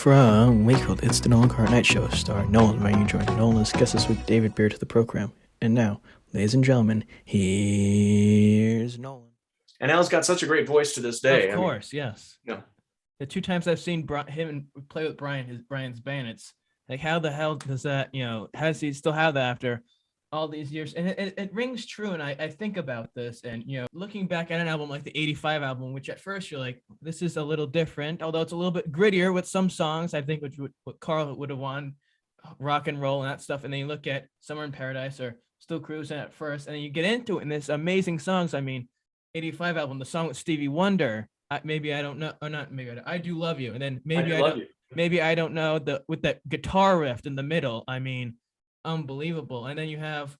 from Wakefield, it's the Nolan Car Night Show, starring Nolan, where you join Nolan's guest this week, David Beard, to the program. And now, ladies and gentlemen, here's Nolan. And Al's got such a great voice to this day. Of course, yes. Yeah. The two times I've seen him play with Brian's band, it's like, how the hell does that, how does he still have that after all these years? And it rings true. And I think about this and, looking back at an album like the 85 album, which at first you're like, this is a little different, although it's a little bit grittier with some songs, I think, what Carl would have won, rock and roll and that stuff. And then you look at Summer in Paradise or Still Cruising at first, and then you get into it and there's amazing songs. I mean, 85 album, the song with Stevie Wonder, maybe I don't know, or not, maybe I do love you. And then maybe I don't know, with that guitar riff in the middle, I mean, unbelievable. And then you have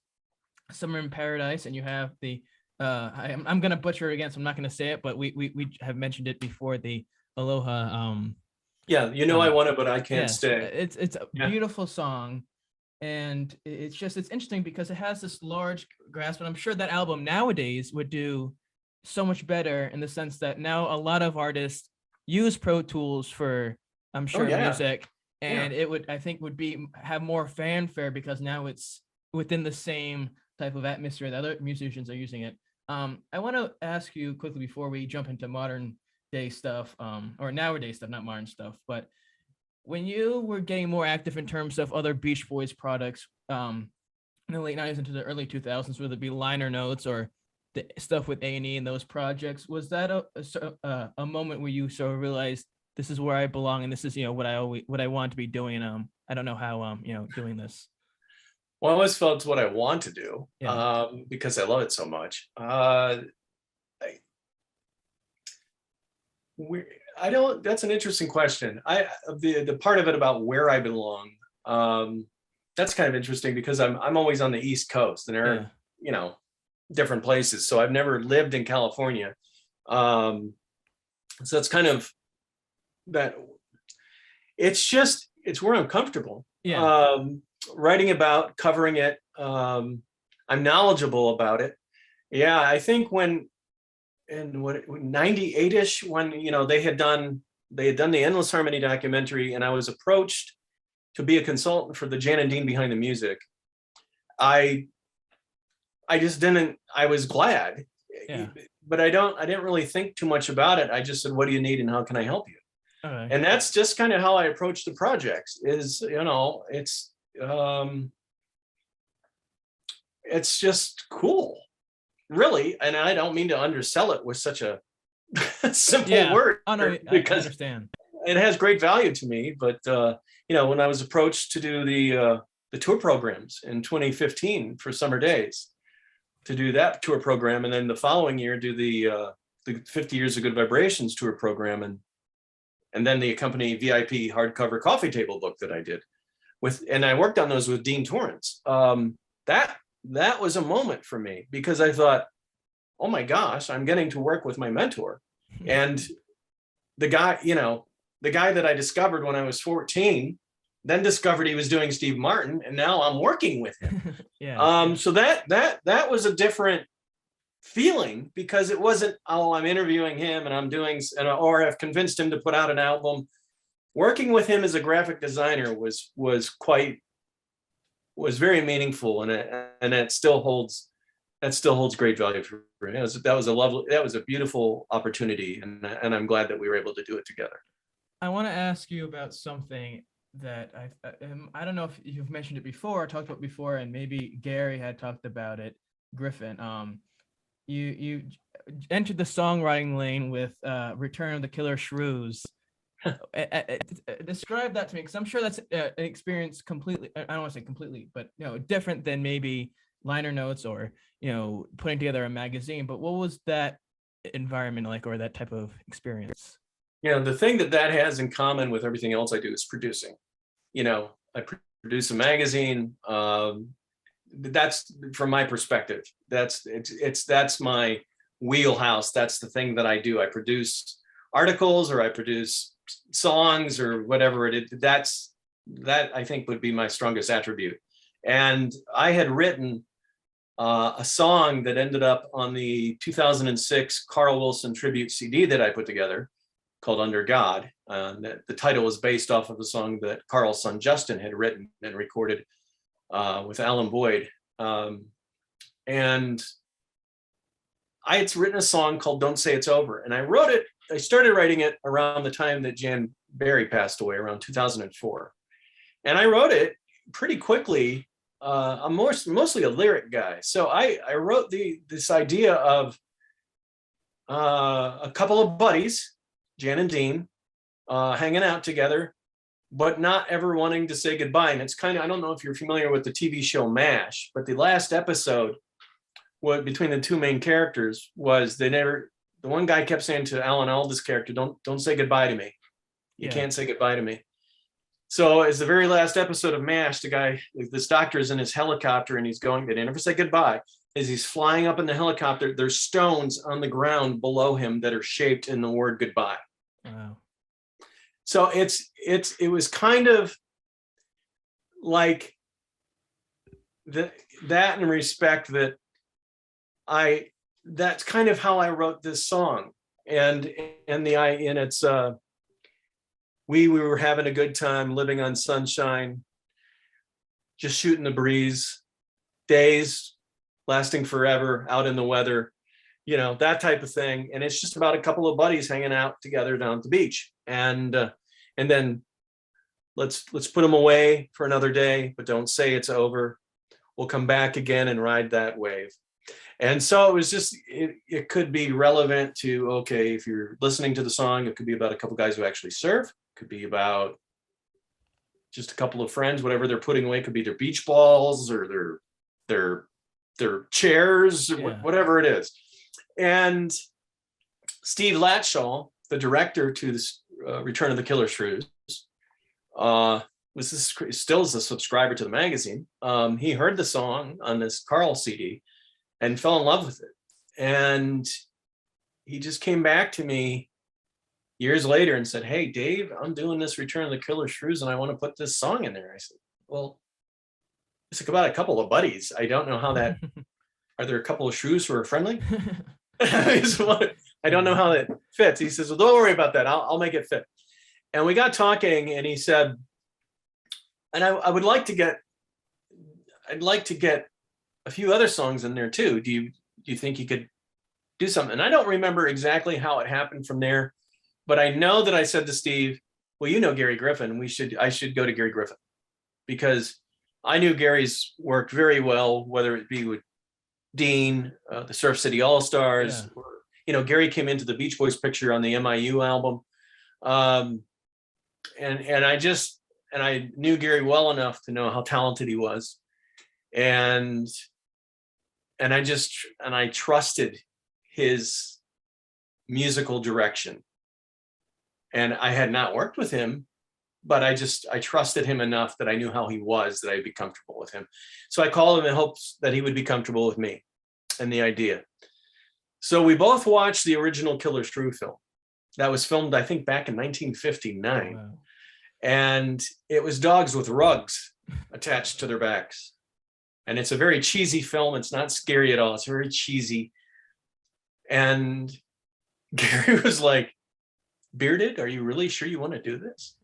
Summer in Paradise, and you have the I'm gonna butcher it again, so I'm not gonna say it, but we have mentioned it before, the Aloha. I want it, but I can't stay. It's a beautiful song, and it's interesting because it has this large grasp, and I'm sure that album nowadays would do so much better, in the sense that now a lot of artists use Pro Tools for, I'm sure, music, and it would, I think, have more fanfare because now it's within the same type of atmosphere that other musicians are using it. I want to ask you quickly before we jump into modern day stuff, or nowadays stuff, not modern stuff, but when you were getting more active in terms of other Beach Boys products, in the late 90s into the early 2000s, whether it be liner notes or the stuff with A&E and those projects, was that a moment where you sort of realized, this is where I belong, and this is, what I want to be doing? I don't know how doing this. Well, I always felt it's what I want to do, because I love it so much. That's an interesting question. The part of it about where I belong, that's kind of interesting, because I'm always on the East Coast, and there are, different places. So I've never lived in California. So it's kind of that, it's where I'm comfortable. Writing about, covering it. I'm knowledgeable about it. Yeah, I think when 98-ish, when they had done the Endless Harmony documentary, and I was approached to be a consultant for the Jan&Dean Behind the Music, I just didn't. I was glad, but I didn't really think too much about it. I just said, "What do you need, and how can I help you?" Okay. And that's just kind of how I approach the projects. It's just cool, really. And I don't mean to undersell it with such a simple word, because I understand. It has great value to me. But when I was approached to do the tour programs in 2015 for Summer Days, to do that tour program, and then the following year do the 50 Years of Good Vibrations tour program, and then the accompanying VIP hardcover coffee table book that I did and I worked on those with Dean Torrance. That was a moment for me, because I thought, oh my gosh, I'm getting to work with my mentor, and the guy that I discovered when I was 14, then discovered he was doing Steve Martin, and now I'm working with him. So that was a different feeling, because it wasn't, oh, I'm interviewing him and I'm doing, or I've convinced him to put out an album. Working with him as a graphic designer was very meaningful, and it still holds great value for me. That was a beautiful opportunity, and I'm glad that we were able to do it together. I want to ask you about something that I don't know if you've mentioned it before, or talked about before, and maybe Gary had talked about it, Griffin. You entered the songwriting lane with Return of the Killer Shrews. Describe that to me, because I'm sure that's an experience completely, I don't want to say completely, but different than maybe liner notes or putting together a magazine. But what was that environment like, or that type of experience? The thing that has in common with everything else I do is producing. I produce a magazine. That's, from my perspective, that's my wheelhouse. That's the thing that I do. I produce articles, or I produce songs, or whatever it is. That I think would be my strongest attribute. And I had written a song that ended up on the 2006 Carl Wilson tribute CD that I put together, called Under God. The title was based off of a song that Carl's son Justin had written and recorded with Alan Boyd. And I had written a song called Don't Say It's Over. And I started writing it around the time that Jan Barry passed away, around 2004. And I wrote it pretty quickly. I'm mostly a lyric guy. So I wrote this idea of a couple of buddies, Jan&Dean, hanging out together, but not ever wanting to say goodbye. And it's kind of, I don't know if you're familiar with the TV show MASH, but the last episode, what between the two main characters was the one guy kept saying to Alan Alda's character, don't say goodbye to me. You can't say goodbye to me. So as the very last episode of MASH, this doctor is in his helicopter and he's going, they never say goodbye. As he's flying up in the helicopter, there's stones on the ground below him that are shaped in the word goodbye. Wow. So it was kind of like that in respect that that's kind of how I wrote this song. And it's we were having a good time, living on sunshine, just shooting the breeze, days lasting forever, out in the weather, that type of thing. And it's just about a couple of buddies hanging out together down at the beach. And then let's put them away for another day, but don't say it's over. We'll come back again and ride that wave. And so it was just, it could be relevant to, okay, if you're listening to the song, it could be about a couple guys who actually surf. Could be about just a couple of friends, whatever they're putting away. Could be their beach balls or their chairs, or whatever it is. And Steve Latshaw, the director to this Return of the Killer Shrews, still is a subscriber to the magazine. He heard the song on this Carl CD and fell in love with it. And he just came back to me years later and said, "Hey, Dave, I'm doing this Return of the Killer Shrews and I want to put this song in there." I said, "Well, it's about a couple of buddies. I don't know how that, are there a couple of shrews who are friendly?" I don't know how that fits. He says, "Well, don't worry about that. I'll make it fit." And we got talking and he said, and I'd like to get a few other songs in there too. Do you think you could do something? And I don't remember exactly how it happened from there, but I know that I said to Steve, "Well, Gary Griffin, I should go to Gary Griffin," because I knew Gary's work very well, whether it be with Dean, the Surf City All-Stars, or, Gary came into the Beach Boys picture on the MIU album. And I knew Gary well enough to know how talented he was. And I trusted his musical direction. And I had not worked with him, but I trusted him enough that I knew how he was, that I'd be comfortable with him. So I called him in hopes that he would be comfortable with me and the idea. So we both watched the original Killer Shrew film. That was filmed, I think, back in 1959. Oh, wow. And it was dogs with rugs attached to their backs. And it's a very cheesy film. It's not scary at all. It's very cheesy. And Gary was like, "Bearded, are you really sure you want to do this?"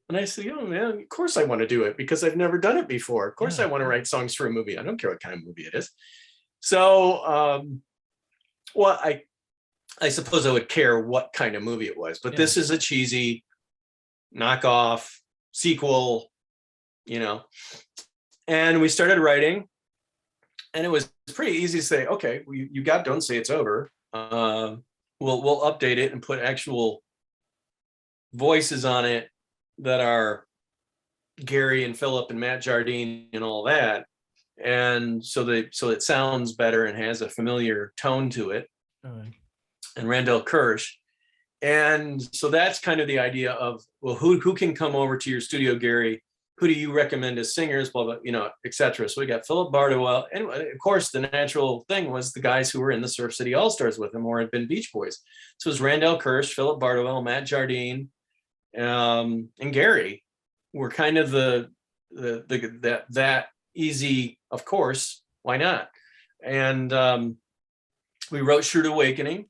And I said, "Oh man, of course I want to do it because I've never done it before. Of course I want to write songs for a movie. I don't care what kind of movie it is." So, I suppose I would care what kind of movie it was, but this is a cheesy knockoff sequel, and we started writing, and it was pretty easy to say, "Okay, you got Don't Say It's Over. We'll update it and put actual voices on it that are Gary and Philip and Matt Jardine and all that, and so it sounds better and has a familiar tone to it." Right. And Randall Kirsch. And so that's kind of the idea of, well, who can come over to your studio, Gary? Who do you recommend as singers, blah, blah, et cetera. So we got Philip Bardowell. And of course, the natural thing was the guys who were in the Surf City All-Stars with him or had been Beach Boys. So it was Randall Kirsch, Philip Bardowell, Matt Jardine, and Gary were kind of that easy, of course, why not? And we wrote Shrewd Awakening.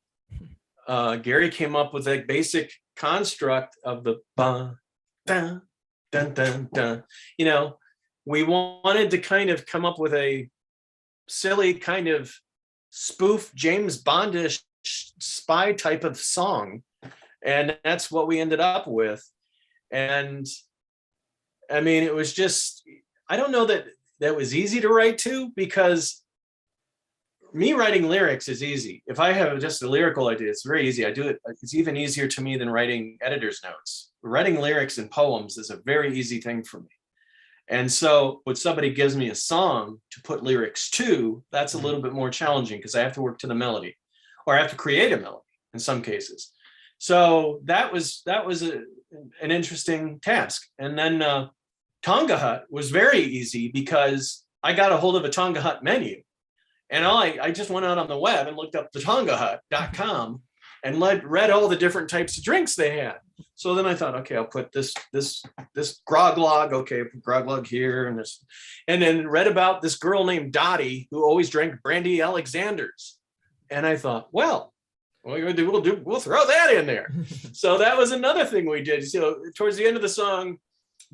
Gary came up with a basic construct of the ba, dun, dun, dun, dun. You know, we wanted to kind of come up with a silly kind of spoof James Bondish spy type of song. And that's what we ended up with. And I mean, it was just, I don't know that that was easy to write to, because me writing lyrics is easy. If I have just a lyrical idea, it's very easy. I do it. It's even easier to me than writing editor's notes. Writing lyrics and poems is a very easy thing for me. And so when somebody gives me a song to put lyrics to, that's a little bit more challenging, because I have to work to the melody, or I have to create a melody in some cases. So that was an interesting task. And then Tonga Hut was very easy, because I got a hold of a Tonga Hut menu. And I just went out on the web and looked up the tongahut.com and read all the different types of drinks they had. So then I thought, okay, I'll put this grog log. Okay, put grog log here and this, and then read about this girl named Dottie who always drank brandy Alexander's. And I thought, well, we'll throw that in there. So that was another thing we did. So towards the end of the song,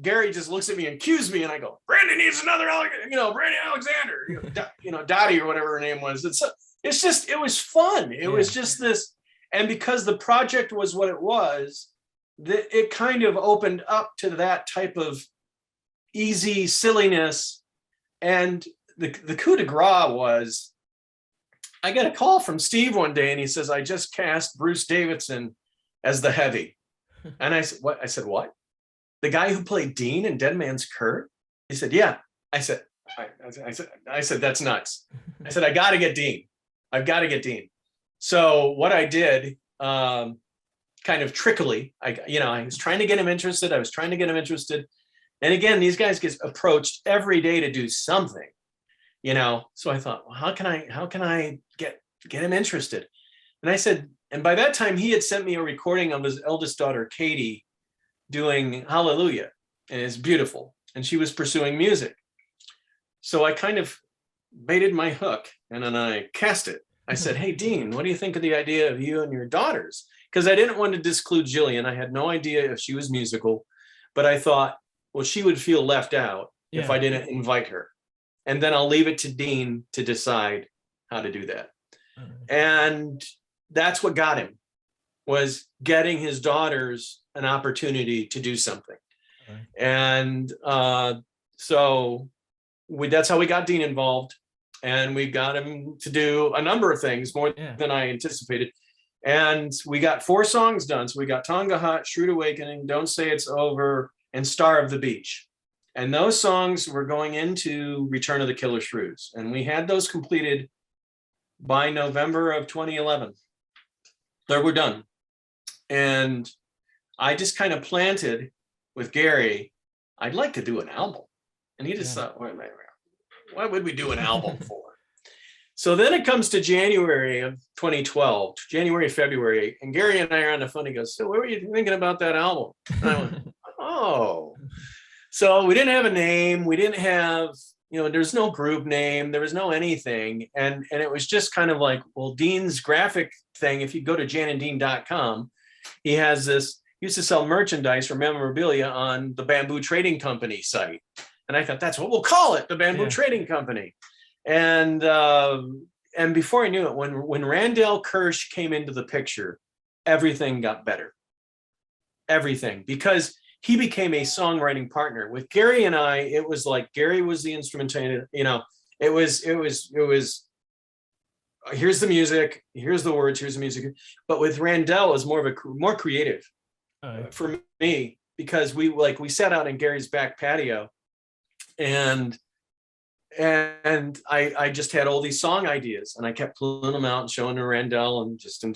Gary just looks at me and cues me, and I go, Brandy needs another, Brandy Alexander, Dottie or whatever her name was. It's just, it was fun. It was just this. And because the project was what it was, it kind of opened up to that type of easy silliness. And the coup de grace was, I got a call from Steve one day, and he says, I just cast Bruce Davidson as the heavy. And I said, what? I said, what? The guy who played Dean in Dead Man's Curve? He said, yeah. I said, that's nuts. I said, I got to get Dean. I've got to get Dean. So what I did, kind of trickily, I was trying to get him interested. And again, these guys get approached every day to do something, So I thought, well, how can I get him interested? And I said, and by that time he had sent me a recording of his eldest daughter, Katie, doing Hallelujah, and it's beautiful. And she was pursuing music. So I kind of baited my hook, and then I cast it. I said, hey, Dean, what do you think of the idea of you and your daughters? Because I didn't want to disclude Jillian. I had no idea if she was musical, but I thought, well, she would feel left out if I didn't invite her. And then I'll leave it to Dean to decide how to do that. And that's what got him, was getting his daughters an opportunity to do something. And so that's how we got Dean involved. And we got him to do a number of things, more than I anticipated. And we got 4 songs done. So we got Tonga Hut, Shrewd Awakening, Don't Say It's Over, and Star of the Beach. And those songs were going into Return of the Killer Shrews. And we had those completed by November of 2011. They were done. And I just kind of planted with Gary, I'd like to do an album. And he just thought, what would we do an album for? So then it comes to January of 2012, February, and Gary and I are on the phone. He goes, so what were you thinking about that album? And I went, oh. So we didn't have a name. We didn't have, there's no group name. There was no anything. And it was just kind of like, well, Dean's graphic thing, if you go to Jan&Dean.com, he has this, used to sell merchandise or memorabilia on the Bamboo Trading Company site. And I thought, that's what we'll call it, the Bamboo Trading Company. And before I knew it, when Randall Kirsch came into the picture, everything got better. Everything, because he became a songwriting partner. With Gary and I, it was like Gary was the instrumentation, it was here's the music, here's the words, here's the music. But with Randall, it was more creative for me, because we sat out in Gary's back patio, and I just had all these song ideas, and I kept pulling them out and showing to Randall, and just and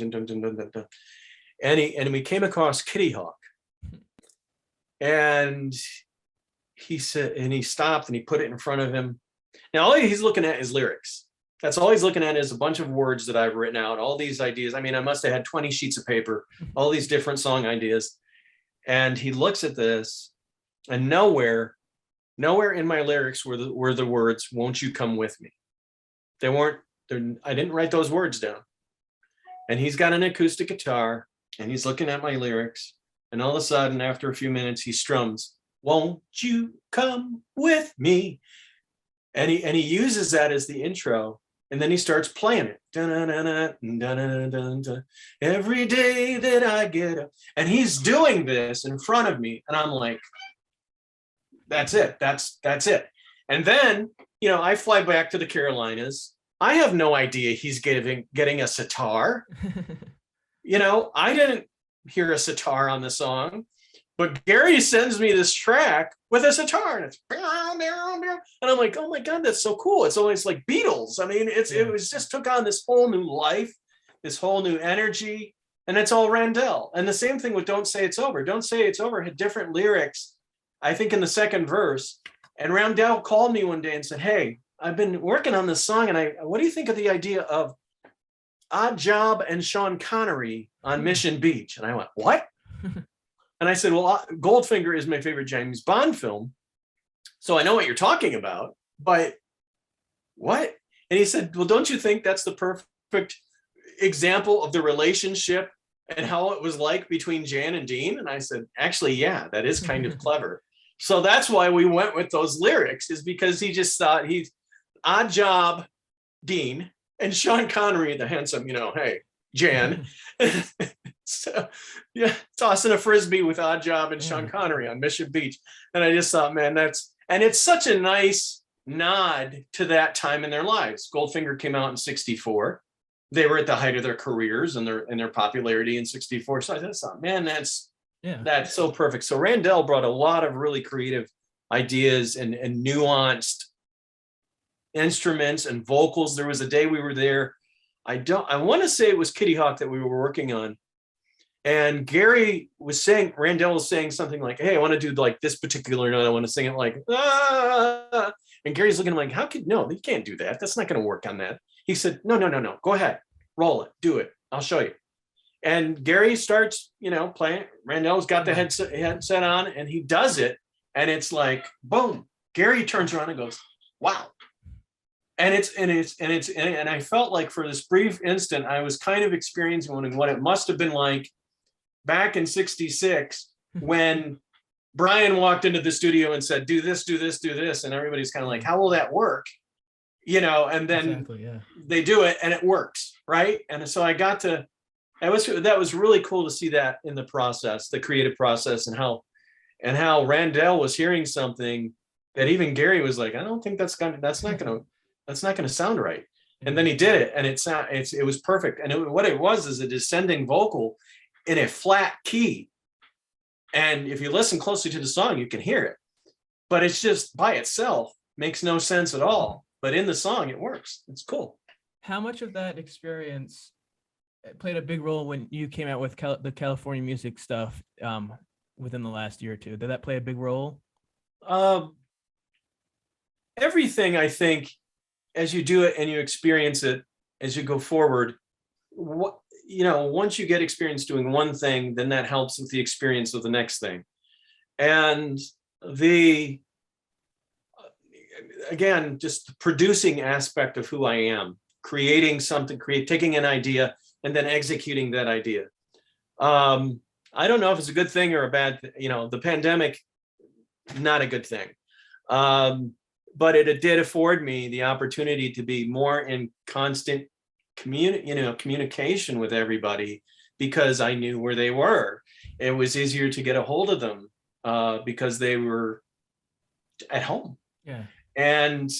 we came across Kitty Hawk, and he said, and he stopped and he put it in front of him. Now all he's looking at is lyrics. That's all he's looking at, is a bunch of words that I've written out, all these ideas. I mean, I must have had 20 sheets of paper, all these different song ideas. And he looks at this, and nowhere in my lyrics were the words, won't you come with me? I didn't write those words down. and he's got an acoustic guitar and he's looking at my lyrics. And all of a sudden, after a few minutes, he strums, "Won't you come with me?" And he uses that as the intro. And then he starts playing it. Dun-dun-dun-dun, dun-dun-dun-dun. Every day that I get up. And he's doing this in front of me. And I'm like, that's it. That's it. And then, I fly back to the Carolinas. I have no idea he's getting a sitar. I didn't hear a sitar on the song. But Gary sends me this track with a sitar, and it's and I'm like, oh my God, that's so cool. It's always like Beatles. I mean, it was just took on this whole new life, this whole new energy, and it's all Randell. And the same thing with Don't Say It's Over. Don't Say It's Over had different lyrics, I think, in the second verse. And Randell called me one day and said, "Hey, I've been working on this song, and what do you think of the idea of Odd Job and Sean Connery on Mission Beach?" And I went, "What?" And I said, "Well, Goldfinger is my favorite James Bond film, so I know what you're talking about, but what?" And he said, "Well, don't you think that's the perfect example of the relationship and how it was like between Jan and Dean?" And I said, "Actually, yeah, that is kind of clever." So that's why we went with those lyrics, is because he just thought he's Odd Job, Dean, and Sean Connery, the handsome, hey, Jan. So yeah, tossing a frisbee with Odd Job and Sean Connery on Mission Beach. And I just thought, man, and it's such a nice nod to that time in their lives. Goldfinger came out in 1964. They were at the height of their careers and their popularity in 1964. So I just thought, man, that's so perfect. So Randell brought a lot of really creative ideas and nuanced instruments and vocals. There was a day we were there. I want to say it was Kitty Hawk that we were working on. And Randell was saying something like, "Hey, I want to do like this particular note. I want to sing it like, ah." And Gary's looking at him like, no, you can't do that. That's not going to work on that. He said, no, go ahead, roll it, do it. I'll show you. And Gary starts, playing. Randell's got the headset on, and he does it. And it's like, boom. Gary turns around and goes, "Wow." And I felt like for this brief instant, I was kind of experiencing what it must have been like back in 1966 when Brian walked into the studio and said, "Do this, do this, do this." And everybody's kind of like, "How will that work?" And then they do it and it works. Right. And so that was really cool to see that in the process, the creative process, and how Randell was hearing something that even Gary was like, "I don't think that's not going to sound right." And then he did it, and it was perfect. And what it was is a descending vocal in a flat key. And if you listen closely to the song, you can hear it. But it's just by itself makes no sense at all. But in the song, it works. It's cool. How much of that experience played a big role when you came out with the California music stuff within the last year or two? Did that play a big role? Everything, I think, as you do it and you experience it as you go forward, once you get experience doing one thing, then that helps with the experience of the next thing. And again, just the producing aspect of who I am, creating something, taking an idea and then executing that idea. I don't know if it's a good thing or a bad thing. The pandemic, not a good thing. But it did afford me the opportunity to be more in constant communication with everybody, because I knew where they were. It was easier to get a hold of them because they were at home. Yeah. And,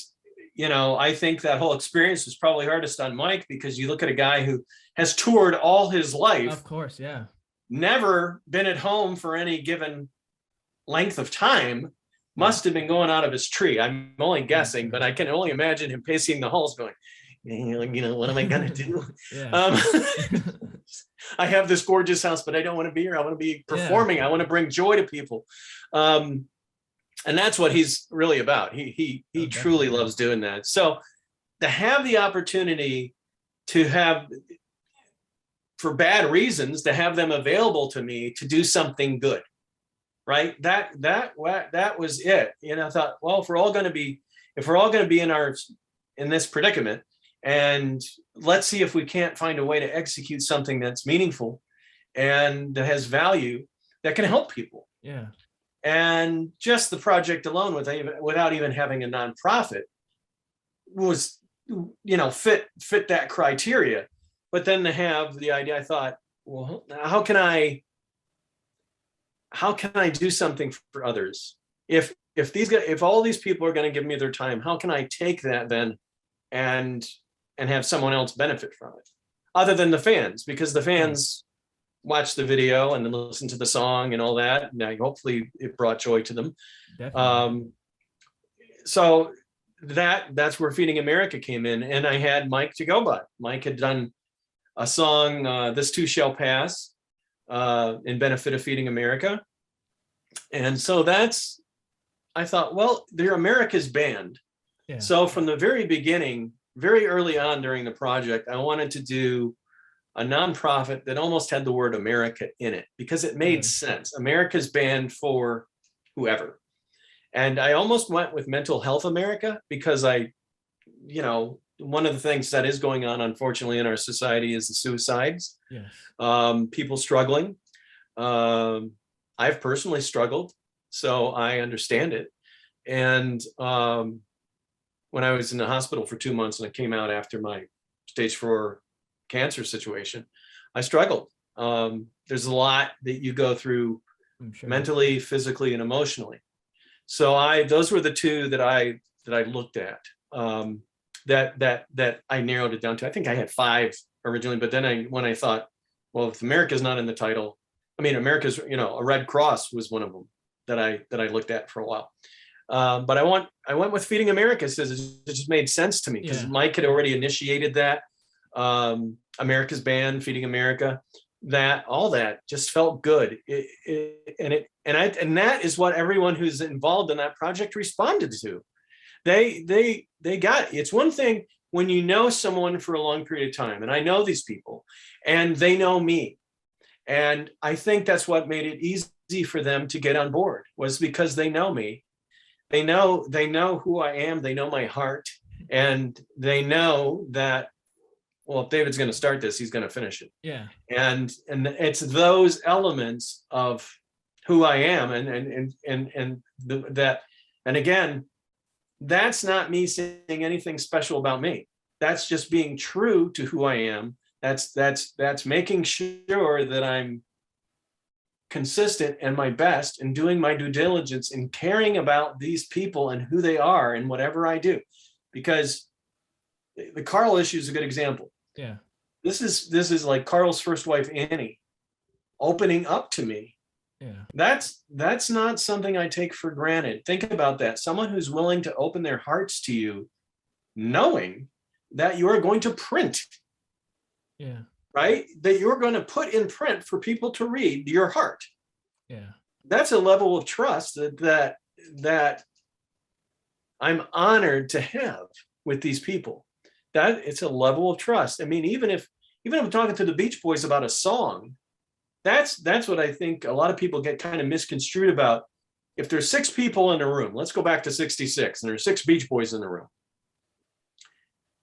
I think that whole experience was probably hardest on Mike, because you look at a guy who has toured all his life. Of course, yeah. Never been at home for any given length of time. Must have been going out of his tree. I'm only guessing, but I can only imagine him pacing the halls going, what am I going to do? I have this gorgeous house, but I don't want to be here. I want to be performing. I want to bring joy to people. And that's what he's really about. He truly loves doing that. So to have the opportunity to have, for bad reasons, to have them available to me to do something good. Right. That was it. I thought, well, if we're all going to be in this predicament, and let's see if we can't find a way to execute something that's meaningful and that has value that can help people. Yeah. And just the project alone, without even having a nonprofit, was, fit that criteria. But then to have the idea, I thought, well, how can I do something for others? If all these people are going to give me their time, how can I take that then and have someone else benefit from it, other than the fans? Because the fans watch the video and then listen to the song and all that. Now, hopefully, it brought joy to them. Definitely. So that's where Feeding America came in, and I had Mike to go by. Mike had done a song, "This Too Shall Pass," in benefit of Feeding America, and so I thought, well, they're America's band. Yeah. So from the very beginning, very early on during the project, I wanted to do a nonprofit that almost had the word America in it, because it made sense. America's band for whoever. And I almost went with Mental Health America, because one of the things that is going on, unfortunately, in our society is the suicides. Yes. People struggling. I've personally struggled, so I understand it. And when I was in the hospital for 2 months and I came out after my stage 4 cancer situation, I struggled. There's a lot that you go through mentally, physically, and emotionally. So those were the two that I looked at, that I narrowed it down to. I think I had 5 originally, but then when I thought, well, if America's not in the title, I mean, America's, a Red Cross was one of them that I looked at for a while. But I went with Feeding America, because it just made sense to me, because Mike had already initiated that. America's band, Feeding America, all that just felt good. And that is what everyone who's involved in that project responded to. They got it. It's one thing when you know someone for a long period of time, and I know these people, and they know me. And I think that's what made it easy for them to get on board, was because they know me. They know who I am. They know my heart, and they know that, well, if David's going to start this, he's going to finish it. Yeah. And it's those elements of who I am, and again, that's not me saying anything special about me. That's just being true to who I am. That's making sure that I'm consistent and my best, and doing my due diligence and caring about these people and who they are and whatever I do. Because the Carl issue is a good example. Yeah. This is like Carl's first wife, Annie, opening up to me. Yeah. That's not something I take for granted. Think about that. Someone who's willing to open their hearts to you, knowing that you are going to print. Yeah. Right? That you're going to put in print for people to read your heart. Yeah. That's a level of trust that I'm honored to have with these people. That it's a level of trust. I mean, even if I'm talking to the Beach Boys about a song, that's what I think a lot of people get kind of misconstrued about. If there's 6 people in a room, let's go back to 66, and there's 6 Beach Boys in the room,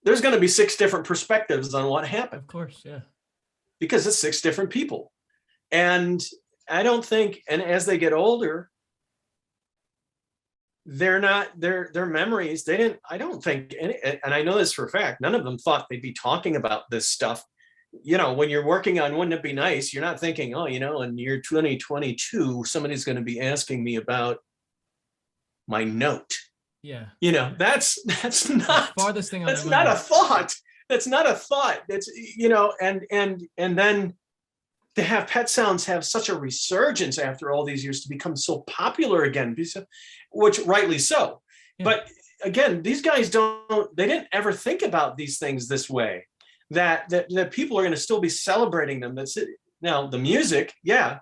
there's going to be 6 different perspectives on what happened. Of course, yeah. Because it's 6 different people. And I don't think, and as they get older, they're not, their memories, I don't think, and I know this for a fact, none of them thought they'd be talking about this stuff. When you're working on Wouldn't It Be Nice, you're not thinking, in year 2022, somebody's going to be asking me about my note. Yeah. That's not the farthest thing on that's my not mind. a thought. That's not a thought. That's, and then to have Pet Sounds have such a resurgence after all these years, to become so popular again, which rightly so. Yeah. But again, these guys they didn't ever think about these things this way, that people are going to still be celebrating them. That's it. Now the music, yeah,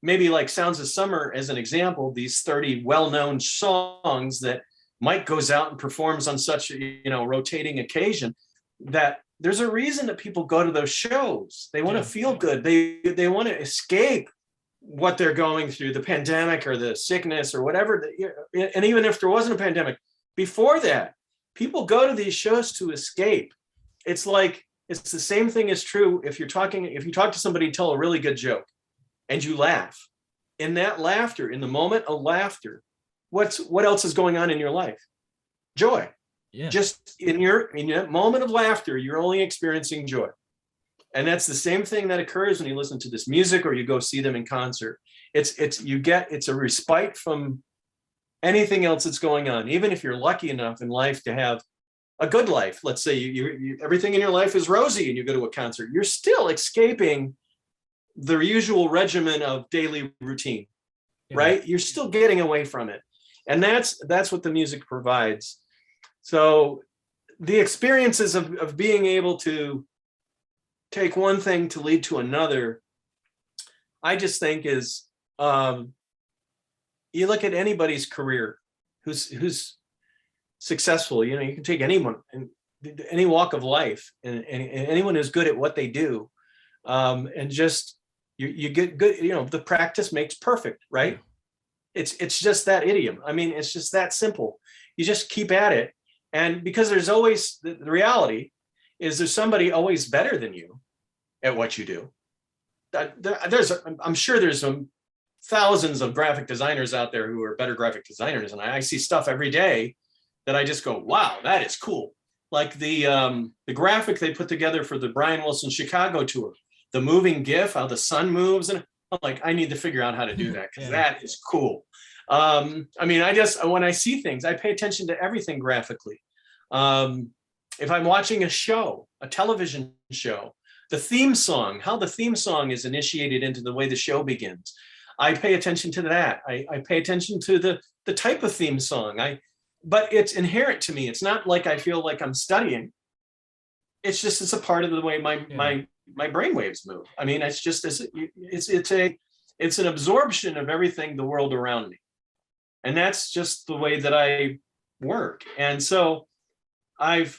maybe like Sounds of Summer as an example, these 30 well-known songs that Mike goes out and performs on such a rotating occasion, that there's a reason that people go to those shows. They want to feel good. They want to escape what they're going through, the pandemic or the sickness or whatever. And even if there wasn't a pandemic, before that, people go to these shows to escape. it's like, it's the same thing is true if you talk to somebody, tell a really good joke and you laugh. In that laughter, in the moment of laughter, what else is going on in your life? Joy. Yeah. Just in that moment of laughter, you're only experiencing joy. And that's the same thing that occurs when you listen to this music or you go see them in concert. It's a respite from anything else that's going on. Even if you're lucky enough in life to have a good life, let's say you everything in your life is rosy and you go to a concert, you're still escaping the usual regimen of daily routine, right? You're still getting away from it. And that's what the music provides. So the experiences of being able to take one thing to lead to another, I just think is, you look at anybody's career who's successful, you can take anyone in any walk of life and anyone who's good at what they do. And just, you get good, the practice makes perfect, right? It's just that idiom. I mean, it's just that simple. You just keep at it. And because there's always, the reality is there's somebody always better than you at what you do. I'm sure there's some thousands of graphic designers out there who are better graphic designers. And I see stuff every day that I just go, wow, that is cool. Like the graphic they put together for the Brian Wilson Chicago tour, the moving GIF, how the sun moves. And I'm like, I need to figure out how to do that because that is cool. I mean, when I see things, I pay attention to everything graphically. If I'm watching a show, a television show, the theme song, how the theme song is initiated into the way the show begins, I pay attention to that. I pay attention to the type of theme song. But it's inherent to me. It's not like I feel like I'm studying. It's a part of the way my brain waves move. I mean, it's an absorption of everything, the world around me. And that's just the way that I work. And so on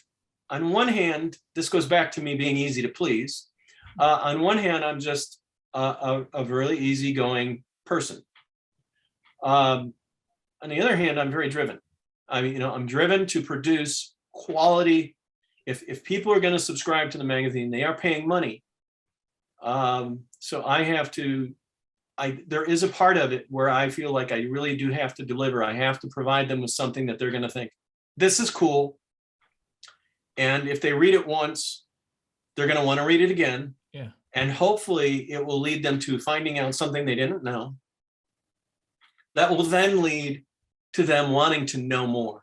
one hand, this goes back to me being easy to please. On one hand, I'm just a really easygoing person. On the other hand, I'm very driven. I mean, I'm driven to produce quality. If people are going to subscribe to the magazine, they are paying money. So I have to, there is a part of it where I feel like I really do have to deliver. I have to provide them with something that they're going to think, this is cool. And if they read it once, they're going to want to read it again. Yeah. And hopefully it will lead them to finding out something they didn't know. That will then lead to them wanting to know more.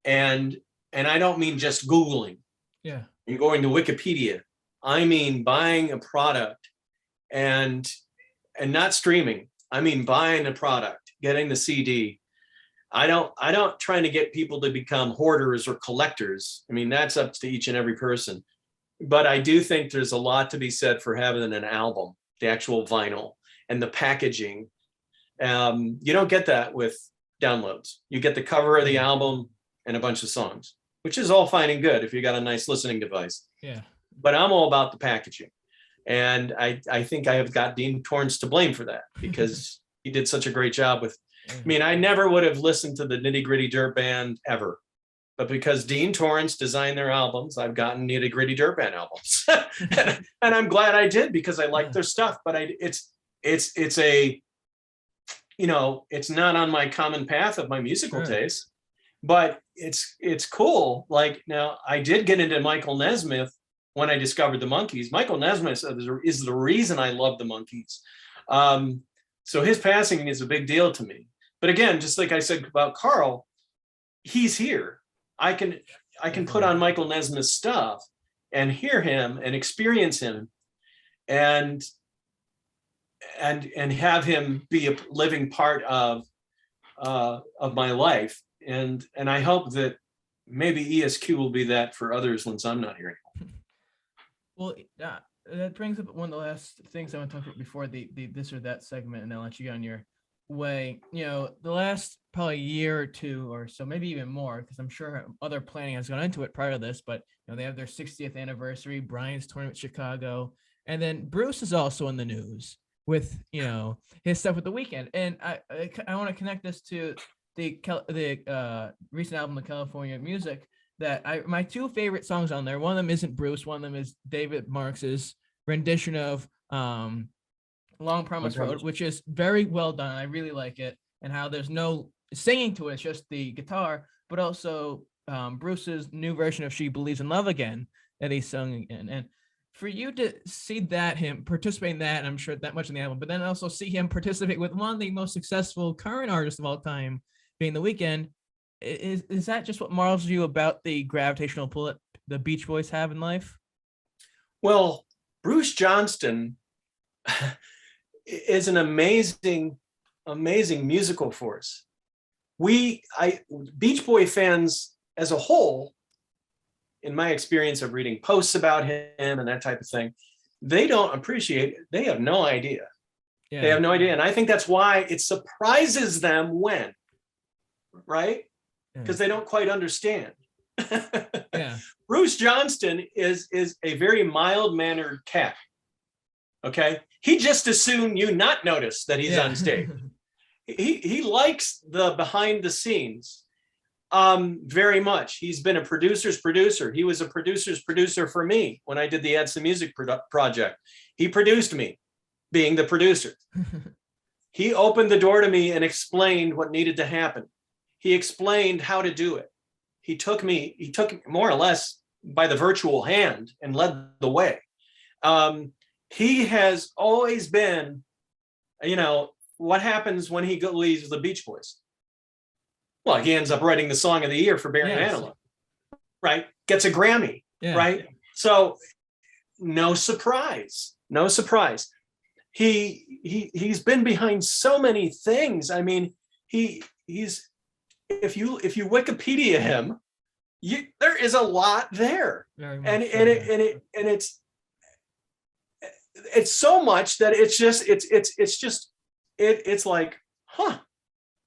And I don't mean just Googling. Yeah. And going to Wikipedia. I mean buying a product and not streaming. I mean buying a product, getting the CD. I don't try to get people to become hoarders or collectors. I mean, that's up to each and every person. But I do think there's a lot to be said for having an album, the actual vinyl and the packaging. You don't get that with downloads. You get the cover of the album and a bunch of songs, which is all fine and good if you got a nice listening device. Yeah. But I'm all about the packaging. And I think I have got Dean Torrance to blame for that because he did such a great job with, I mean, I never would have listened to the Nitty Gritty Dirt Band ever. But because Dean Torrance designed their albums, I've gotten Nitty Gritty Dirt Band albums. And I'm glad I did because I like their stuff. But it's a, it's not on my common path of my musical taste. But it's cool. Like now I did get into Michael Nesmith when I discovered the Monkees. Michael Nesmith is the reason I love the Monkees. So his passing is a big deal to me. But again, just like I said about Carl, he's here. I can put on Michael Nesmith's stuff and hear him and experience him and have him be a living part of my life. And I hope that maybe ESQ will be that for others once I'm not here anymore. Well, that brings up one of the last things I want to talk about before the this or that segment, and I'll let you get on your way. The last probably year or two or so, maybe even more, because I'm sure other planning has gone into it prior to this, but they have their 60th anniversary, Brian's touring with Chicago, and then Bruce is also in the news with his stuff with The Weeknd. And I want to connect this to the recent album, The California Music, that my two favorite songs on there, one of them isn't Bruce, one of them is David Marks's rendition of Long Promised Road, which is very well done. I really like it, and how there's no singing to it, it's just the guitar, but also Bruce's new version of She Believes in Love Again that he sung in. And for you to see that, him participate in that, and I'm sure that much in the album, but then also see him participate with one of the most successful current artists of all time, being The Weeknd, is that just what marvels you about the gravitational pull that the Beach Boys have in life? Well, Bruce Johnston is an amazing musical force. Beach Boy fans as a whole, in my experience of reading posts about him and that type of thing, they don't appreciate it. They have no idea. Yeah. They have no idea. And I think that's why it surprises them when, right? Because they don't quite understand. Yeah. Bruce Johnston is a very mild-mannered cat. Okay. He just as soon you not notice that he's on stage. He likes the behind the scenes very much. He's been a producer's producer. He was a producer's producer for me when I did the Add Some Music project. He produced me, being the producer. He opened the door to me and explained what needed to happen. He explained how to do it. He took more or less by the virtual hand and led the way. He has always been, what happens when he leaves the Beach Boys? Well, he ends up writing the Song of the Year for Barry Manilow, right? Gets a Grammy, right? So no surprise. He's been behind so many things. I mean, he's if you Wikipedia him, there is a lot there, and it's so much that it's like, huh?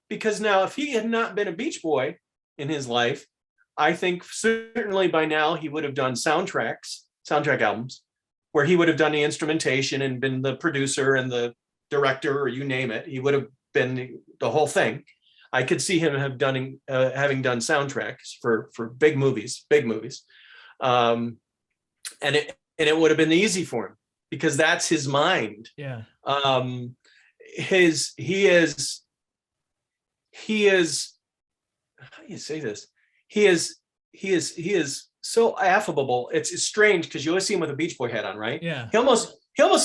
Because now, if he had not been a Beach Boy in his life, I think certainly by now he would have done soundtrack albums, where he would have done the instrumentation and been the producer and the director, or you name it. He would have been the whole thing. I could see him having done soundtracks for big movies, and it would have been easy for him because that's his mind. Yeah. He is. How do you say this? He is so affable. It's strange because you always see him with a Beach Boy hat on, right? Yeah. He almost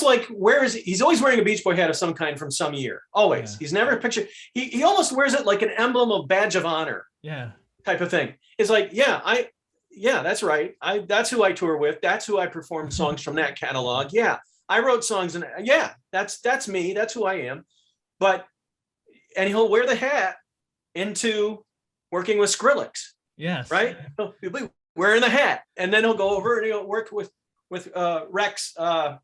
like he's always wearing a Beach Boy hat of some kind from some year. Always. Yeah. He's never a picture. He almost wears it like an emblem of badge of honor. Yeah. Type of thing. It's like, that's right. That's who I tour with. That's who I perform songs from that catalog. Yeah. I wrote songs and that's me. That's who I am. And he'll wear the hat into working with Skrillex. Yes. Right. He'll be wearing the hat, and then he'll go over and he'll work with Rex. I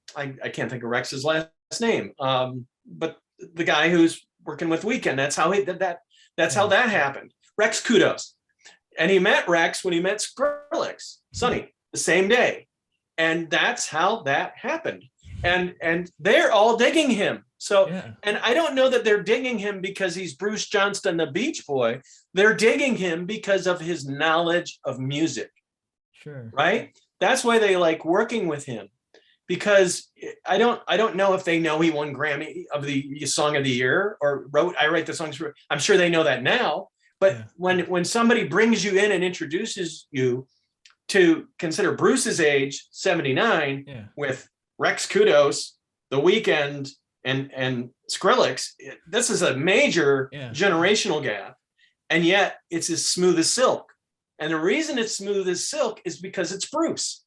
can't think of Rex's last name. But the guy who's working with Weeknd. That's how how that happened. Rex Kudos. And he met Rex when he met Skrillex, Sonny, the same day. And that's how that happened. And they're all digging him. So, and I don't know that they're digging him because he's Bruce Johnston, the Beach Boy. They're digging him because of his knowledge of music. Sure. Right? That's why they like working with him, because I don't know if they know he won Grammy of the Song of the Year or I write the songs for. I'm sure they know that now. But when somebody brings you in and introduces you to consider Bruce's age, 79, with Rex Kudos, The Weeknd, and Skrillex, this is a major generational gap, and yet it's as smooth as silk. And the reason it's smooth as silk is because it's Bruce.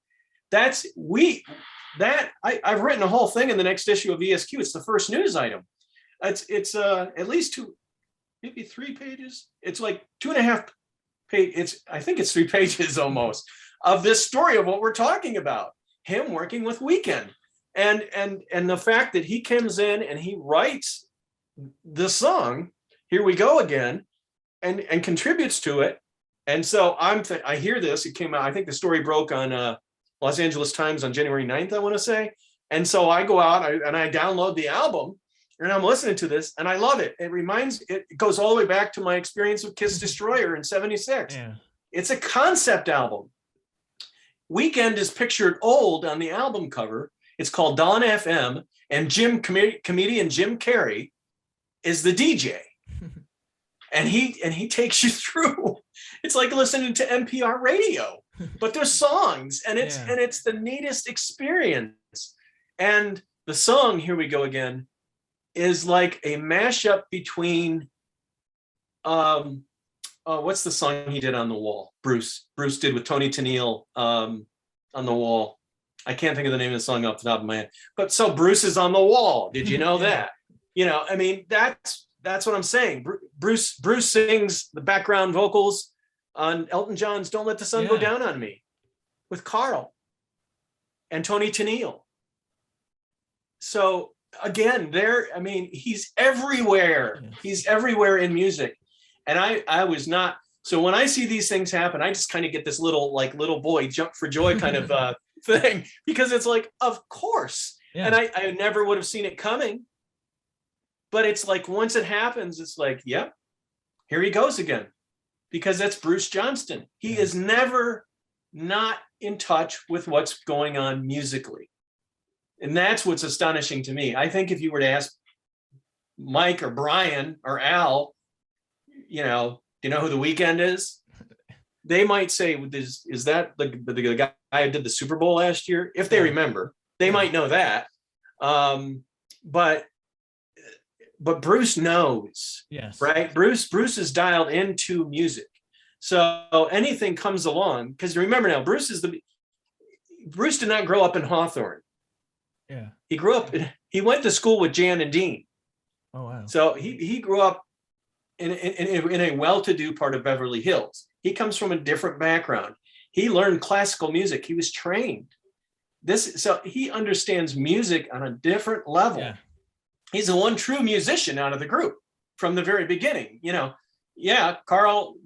I've written a whole thing in the next issue of ESQ. It's the first news item. It's at least 2, maybe 3 pages. It's like 2.5 pages. I think it's 3 pages almost of this story of what we're talking about. Him working with Weeknd. And the fact that he comes in and he writes the song, Here We Go Again, and contributes to it. And so I hear this, it came out, I think the story broke on Los Angeles Times on January 9th, I want to say. And so I go out and I download the album and I'm listening to this and I love it. It goes all the way back to my experience with Kiss Destroyer in 76. It's a concept album. Weekend is pictured old on the album cover. It's called Dawn FM, and comedian Jim Carrey is the DJ. And he takes you through. It's like listening to NPR radio, but there's songs, and it's the neatest experience. And the song, Here We Go Again, is like a mashup between what's the song he did on the wall? Bruce did with Tony Tennille on the wall. I can't think of the name of the song off the top of my head. But so Bruce is on the wall. Did you know that? You know, I mean, that's what I'm saying. Bruce sings the background vocals on Elton John's Don't Let the Sun Go Down on Me with Carl and Tony Tennille. So again, he's everywhere. Yeah. He's everywhere in music. And I was not, so when I see these things happen, I just kind of get this little boy jump for joy kind of thing, because it's like, of course. Yeah. And I never would have seen it coming. But it's like, once it happens, it's like, yep, here he goes again. Because that's Bruce Johnston. He is never not in touch with what's going on musically. And that's what's astonishing to me. I think if you were to ask Mike or Brian or Al, you know who The Weeknd is? They might say, is that the guy who did the Super Bowl last year? If they remember, they might know that. But Bruce knows, yes, right? Bruce is dialed into music. So anything comes along, because remember now, Bruce did not grow up in Hawthorne. Yeah. He went to school with Jan&Dean. Oh, wow. So he grew up in a well-to-do part of Beverly Hills. He comes from a different background. He learned classical music. He was trained. So he understands music on a different level. Yeah. He's the one true musician out of the group from the very beginning.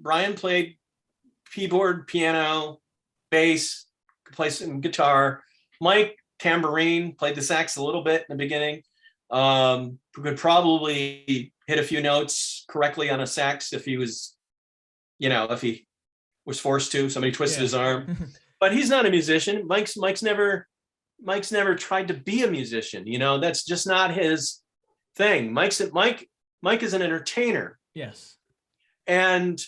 Brian played keyboard, piano, bass, could play some guitar. Mike, tambourine, played the sax a little bit in the beginning. Could probably hit a few notes correctly on a sax if he was forced to. Somebody twisted his arm. But he's not a musician. Mike's never tried to be a musician. That's just not his thing. Mike is an entertainer. Yes. And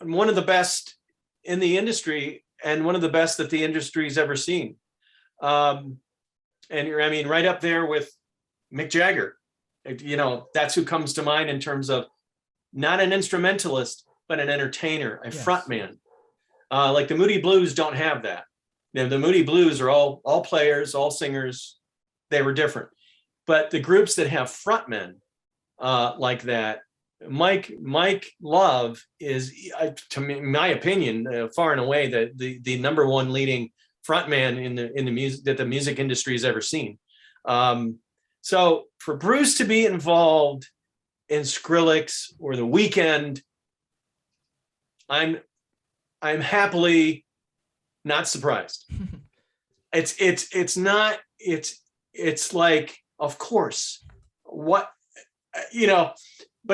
one of the best in the industry, and one of the best that the industry's ever seen. And right up there with Mick Jagger. That's who comes to mind in terms of not an instrumentalist, but an entertainer, a frontman. Like the Moody Blues don't have that. The Moody Blues are all players, all singers. They were different. But the groups that have frontmen like that, Mike Love is, to me, in my opinion, far and away the number one leading frontman in the music that the music industry has ever seen. So for Bruce to be involved in Skrillex or The Weeknd, I'm happily not surprised. It's like, of course, but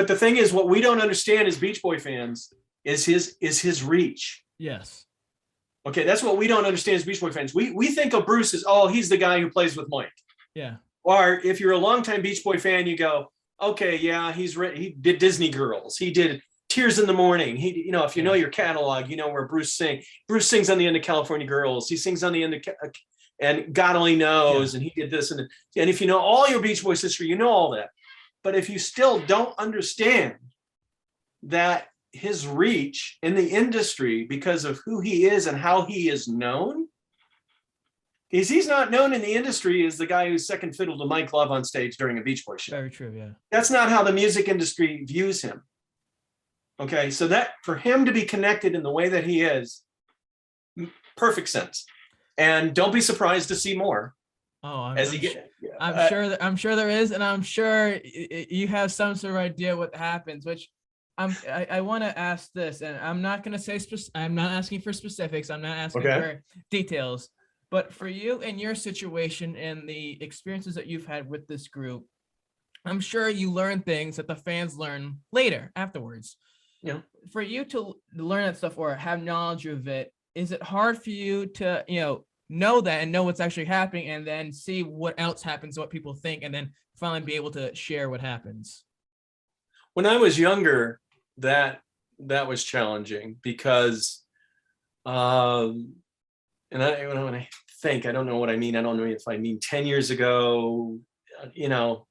the thing is, what we don't understand as Beach Boy fans is his reach. Yes. Okay, that's what we don't understand as Beach Boy fans. We think of Bruce as, he's the guy who plays with Mike. Yeah. Or if you're a longtime Beach Boy fan, you go, okay, yeah, he did Disney Girls. He did Tears in the Morning. If you know your catalog, where Bruce sings. Bruce sings on the end of California Girls. He sings on the end of and God Only Knows, and he did this. And if you know all your Beach Boys history, you know all that. But if you still don't understand that his reach in the industry because of who he is and how he is known, because he's not known in the industry as the guy who's second fiddle to Mike Love on stage during a Beach Boy show. Very true, yeah. That's not how the music industry views him. Okay, so that for him to be connected in the way that he is, perfect sense. And don't be surprised to see more. I'm sure there is, and I'm sure you have some sort of idea what happens. Which I want to ask this, and I'm not going to say I'm not asking for specifics. I'm not asking for details. But for you and your situation and the experiences that you've had with this group, I'm sure you learn things that the fans learn later, afterwards. For you to learn that stuff or have knowledge of it, is it hard for you to, know that and know what's actually happening and then see what else happens, what people think, and then finally be able to share what happens? When I was younger, that was challenging because, and when I think, I don't know what I mean. I don't know if I mean 10 years ago,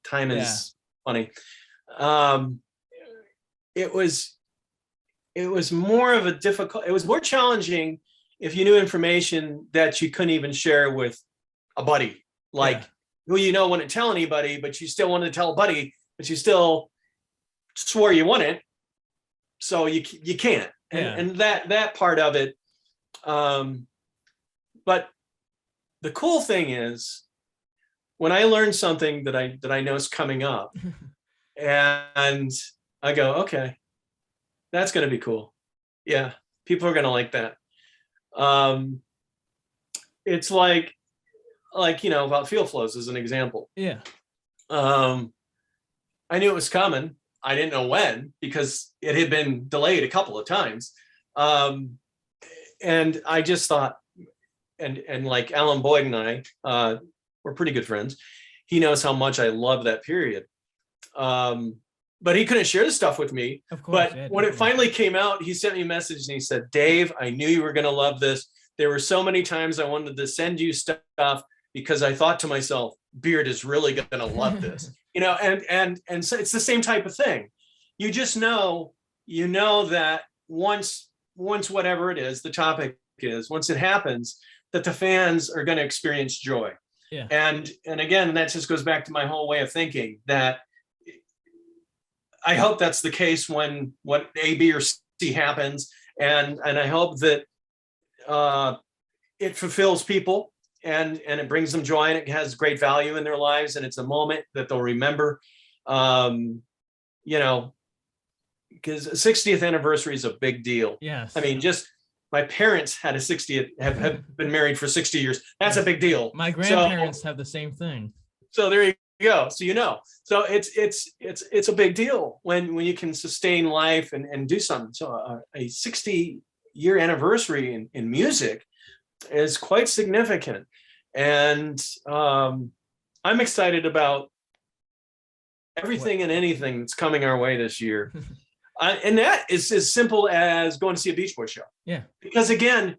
time is funny. It was more of a it was more challenging if you knew information that you couldn't even share with a buddy, like who wouldn't tell anybody, but you still wanted to tell a buddy, but you still swore you wouldn't, so you can't. And that part of it. But the cool thing is, when I learn something that I know is coming up, and I go, okay, that's going to be cool. Yeah, people are going to like that. It's like about field flows as an example. Yeah. I knew it was coming. I didn't know when, because it had been delayed a couple of times. And I just thought, and like Alan Boyd and I, we're pretty good friends. He knows how much I love that period. But he couldn't share the stuff with me. Of course, but when it finally came out, he sent me a message and he said, Dave, I knew you were going to love this. There were so many times I wanted to send you stuff because I thought to myself, Beard is really going to love this. And so it's the same type of thing. You just know, that once whatever it is, the topic is, once it happens, that the fans are going to experience joy. Yeah. And again, that just goes back to my whole way of thinking, that I hope that's the case when what A, B, or C happens. And I hope that it fulfills people and it brings them joy and it has great value in their lives. And it's a moment that they'll remember, because a 60th anniversary is a big deal. Yes. I mean, just my parents had a 60th, have been married for 60 years. That's a big deal. My grandparents have the same thing. So there you go. So so it's a big deal when you can sustain life and do something. So a 60-year anniversary in music is quite significant, and I'm excited about everything and anything that's coming our way this year. And that is as simple as going to see a Beach Boys show. Yeah. Because again,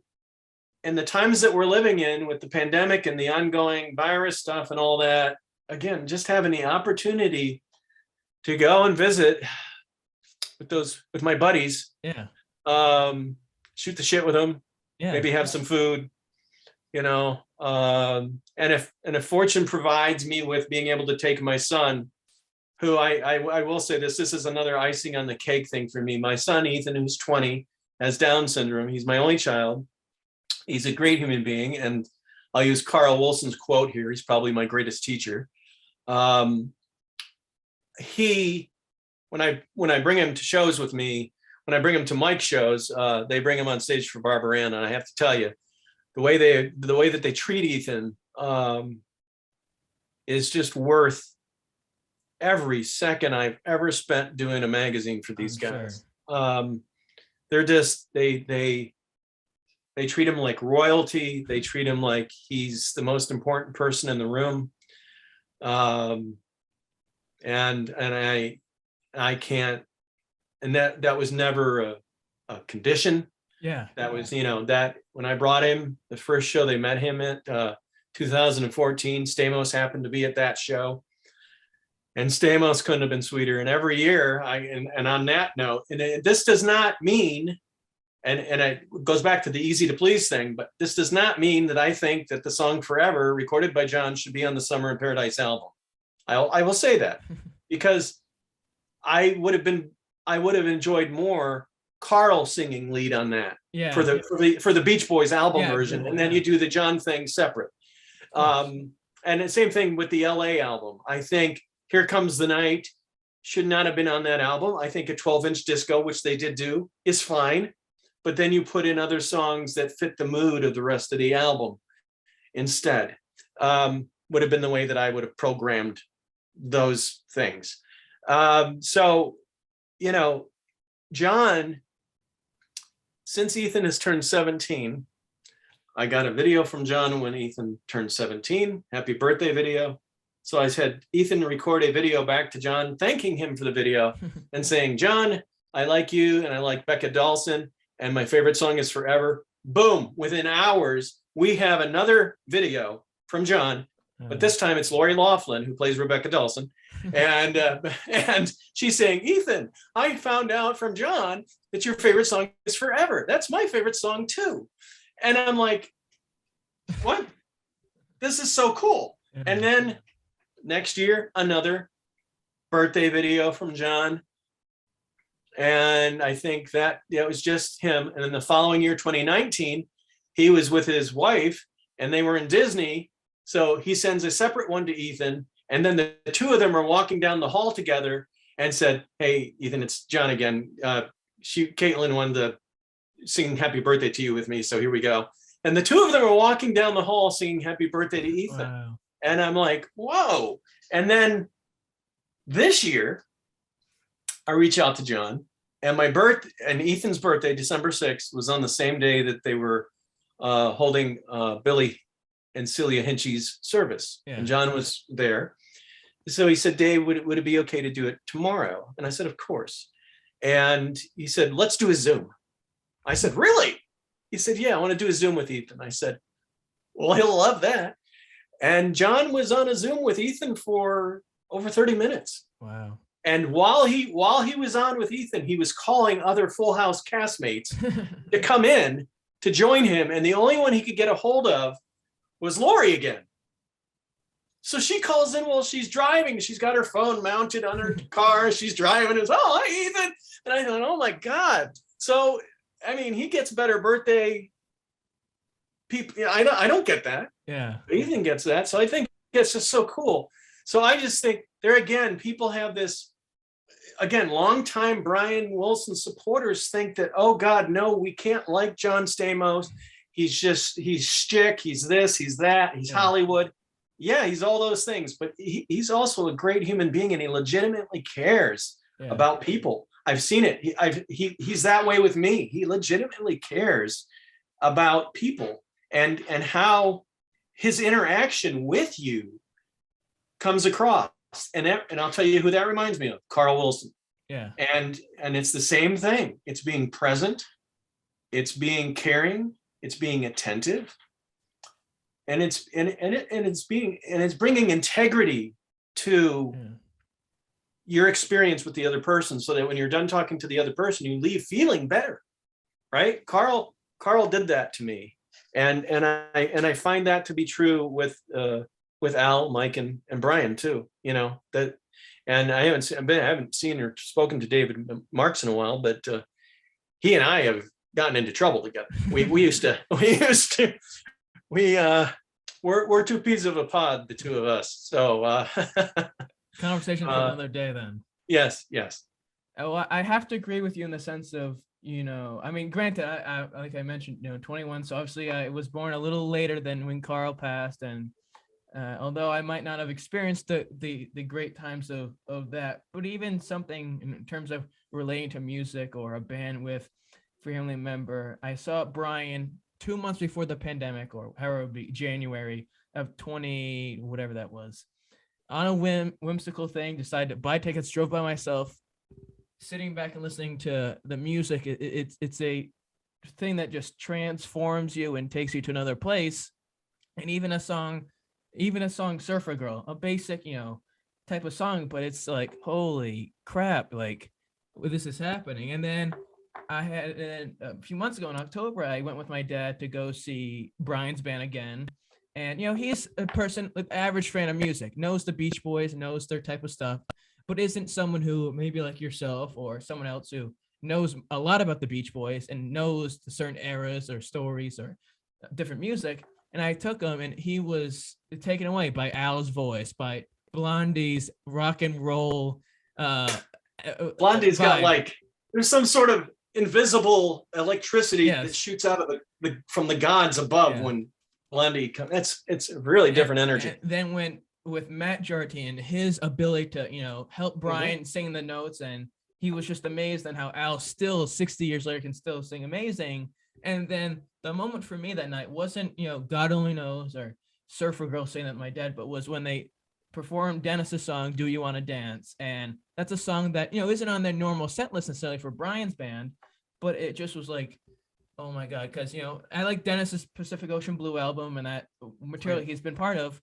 in the times that we're living in with the pandemic and the ongoing virus stuff and all that, again, just having the opportunity to go and visit with my buddies. Yeah. Shoot the shit with them. Yeah. Maybe have some food, and if fortune provides me with being able to take my son, who I will say this is another icing on the cake thing for me. My son, Ethan, who's 20, has Down syndrome. He's my only child. He's a great human being. And I'll use Carl Wilson's quote here. He's probably my greatest teacher. When I bring him to shows with me, when I bring him to Mike's shows, they bring him on stage for Barbara Ann. And I have to tell you, the way that they treat Ethan is just worth every second I've ever spent doing a magazine for these guys. Sure. They're just, they treat him like royalty. They treat him like he's the most important person in the room. And I can't, and that was never a condition. Yeah. That was, that when I brought him, the first show they met him at 2014, Stamos happened to be at that show. And Stamos couldn't have been sweeter. And every year, and on that note, and this does not mean, and it goes back to the easy to please thing, but this does not mean that I think that the song Forever, recorded by John, should be on the Summer in Paradise album. I will say that because I would have enjoyed more Carl singing lead on that for the Beach Boys album version, and then you do the John thing separate. And the same thing with the LA album. I think Here Comes the Night should not have been on that album. I think a 12-inch disco, which they did do, is fine. But then you put in other songs that fit the mood of the rest of the album instead. Would have been the way that I would have programmed those things. So, John, since Ethan has turned 17, I got a video from John when Ethan turned 17, happy birthday video. So I had Ethan record a video back to John, thanking him for the video and saying, John, I like you and I like Becca Dawson and my favorite song is Forever. Boom, within hours, we have another video from John, but this time it's Lori Loughlin who plays Rebecca Dawson. And she's saying, Ethan, I found out from John that your favorite song is Forever. That's my favorite song too. And I'm like, what? This is so cool. And then next year, another birthday video from John. And I think that it was just him. And then the following year, 2019, he was with his wife and they were in Disney. So he sends a separate one to Ethan. And then the two of them are walking down the hall together and said, hey, Ethan, it's John again. Caitlin wanted to sing happy birthday to you with me. So here we go. And the two of them are walking down the hall singing happy birthday to Ethan. Wow. And I'm like, whoa. And then this year, I reach out to John and and Ethan's birthday, December 6th, was on the same day that they were holding Billy and Celia Hinchy's service. Yeah. And John was there. So he said, Dave, would it be okay to do it tomorrow? And I said, of course. And he said, let's do a Zoom. I said, really? He said, yeah, I want to do a Zoom with Ethan. I said, well, he'll love that. And John was on a Zoom with Ethan for over 30 minutes. Wow. And while he was on with Ethan, he was calling other Full House castmates to come in to join him. And the only one he could get a hold of was Lori again. So she calls in while she's driving. She's got her phone mounted on her car. She's driving. And oh, hi, Ethan. And I thought, oh my God. So, I mean, he gets better birthday people. You know, I don't get that. Yeah. Ethan gets that. So I think it's just so cool. So I just think there again, people have this, again, longtime Brian Wilson supporters think that, oh God, no, we can't like John Stamos. He's shtick, he's this, he's that, he's Hollywood. Yeah, he's all those things, but he's also a great human being and he legitimately cares about people. I've seen it. He's that way with me. He legitimately cares about people and how his interaction with you comes across. And I'll tell you who that reminds me of, Carl Wilson. Yeah. And it's the same thing. It's being present, it's being caring, it's being attentive, and it's bringing integrity to your experience with the other person, so that when you're done talking to the other person, you leave feeling better, right? Carl did that to me, and I find that to be true with Al, Mike, and Brian too. You know that, and I haven't seen or spoken to David Marks in a while, but he and I have gotten into trouble together. We're two peas of a pod, the two of us. So conversation for another day then. Yes. Well, I have to agree with you in the sense of, you know, I mean, granted, I like I mentioned, you know, 21. So obviously I was born a little later than when Carl passed. And although I might not have experienced the great times of that, but even something in terms of relating to music or a band with a family member, I saw Brian 2 months before the pandemic, or however it would be, January of 20, whatever that was, on a whimsical thing, decided to buy tickets, drove by myself, sitting back and listening to the music. It's a thing that just transforms you and takes you to another place. And even a song Surfer Girl, a basic, you know, type of song, but it's like, holy crap, like this is happening. And then a few months ago in October, I went with my dad to go see Brian's band again. And, you know, he's a person with average fan of music, knows the Beach Boys, knows their type of stuff, but isn't someone who maybe like yourself or someone else who knows a lot about the Beach Boys and knows the certain eras or stories or different music. And I took him and he was taken away by Al's voice, by Blondie's rock and roll. Blondie's got like, there's some sort of invisible electricity that shoots out of from the gods above when Blondie comes. It's a really different energy. And then when with Matt Jarty and his ability to, you know, help Brian sing the notes and he was just amazed at how Al still 60 years later can still sing amazing. And then the moment for me that night wasn't, God Only Knows or Surfer Girl saying that my dad, but was when they performed Dennis's song, Do You Want to Dance? And that's a song that, isn't on their normal set list necessarily for Brian's band, but it just was like, oh my God. Cause I like Dennis's Pacific Ocean Blue album and that material he's been part of,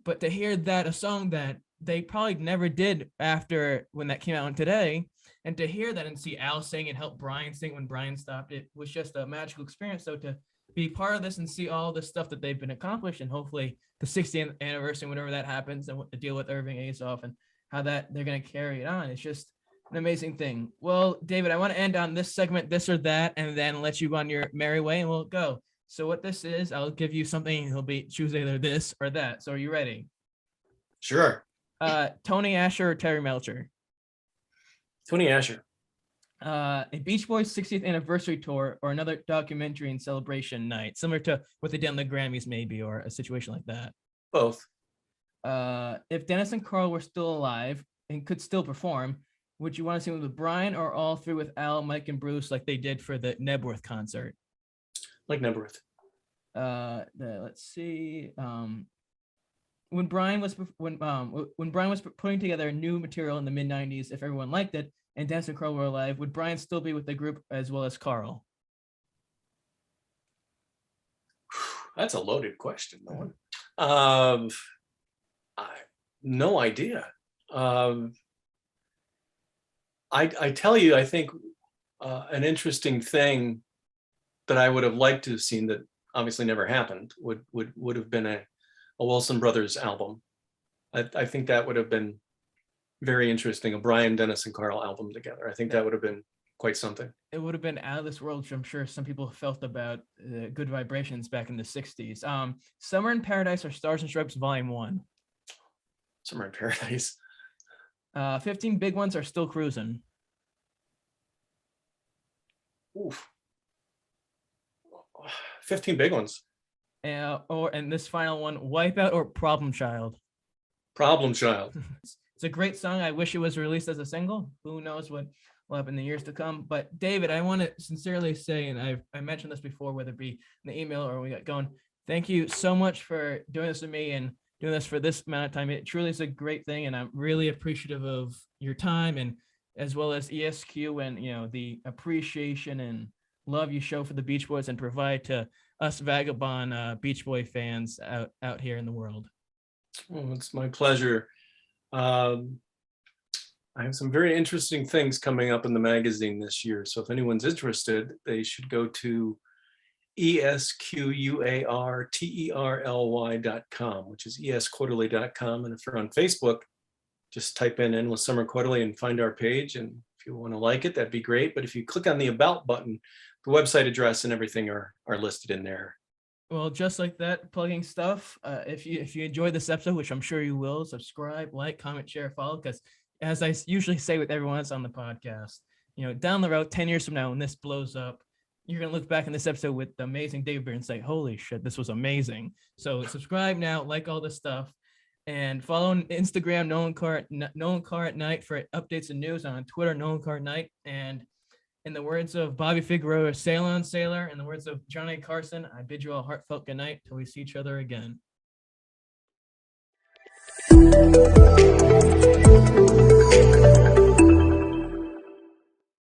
but to hear that a song that they probably never did after when that came out on Today, and to hear that and see Al sing and help Brian sing when Brian stopped, it was just a magical experience. So to be part of this and see all the stuff that they've been accomplished, and hopefully the 60th anniversary, whenever that happens, and what to deal with Irving Azoff and how that they're going to carry it on. It's just an amazing thing. Well, David, I want to end on this segment, this or that, and then let you go on your merry way and we'll go. So what this is, I'll give you something. He'll choose either this or that. So are you ready? Sure. Tony Asher or Terry Melcher? Tony Asher. A Beach Boys 60th anniversary tour or another documentary and celebration night, similar to what they did on the Grammys, maybe, or a situation like that. Both. If Dennis and Carl were still alive and could still perform, would you want to see them with Brian or all three with Al, Mike, and Bruce like they did for the Nebworth concert? Like Nebworth. Let's see. When Brian was putting together new material in the mid 90s, if everyone liked it and Dennis and Carl were alive, would Brian still be with the group as well as Carl? That's a loaded question, Nolan. No idea. I tell you, I think an interesting thing that I would have liked to have seen that obviously never happened would have been a Wilson Brothers album. I think that would have been very interesting, a Brian, Dennis, and Carl album together. I think that would have been quite something. It would have been out of this world, which I'm sure some people felt about Good Vibrations back in the 60s. Summer in Paradise or Stars and Stripes Volume 1? Summer in Paradise. 15 Big Ones are Still Cruising? Oof. 15 Big Ones. And this final one, Wipeout or Problem Child? Problem Child. It's a great song. I wish it was released as a single. Who knows what will happen in the years to come. But David, I want to sincerely say, and I mentioned this before, whether it be in the email or we got going, thank you so much for doing this with me and doing this for this amount of time. It truly is a great thing, and I'm really appreciative of your time, and as well as ESQ and the appreciation and love you show for the Beach Boys and provide to us vagabond Beach Boy fans out here in the world. Well, it's my pleasure. I have some very interesting things coming up in the magazine this year. So if anyone's interested, they should go to esquarterly.com, which is esquarterly.com. And if you're on Facebook, just type in Endless Summer Quarterly and find our page. And if you want to like it, that'd be great. But if you click on the About button, the website address and everything are listed in there. Well, just like that, plugging stuff. If you enjoyed this episode, which I'm sure you will, subscribe, like, comment, share, follow. Because as I usually say with everyone else on the podcast, down the road, 10 years from now, when this blows up, you're going to look back in this episode with the amazing David Beard and say, holy shit, this was amazing. So subscribe now, like all this stuff, and follow on Instagram, Nolan Carr at Night for updates and news, on Twitter, Nolan Carr at Night. And in the words of Bobby Figueroa, sail on, sailor. In the words of John A. Carson, I bid you all heartfelt good night till we see each other again.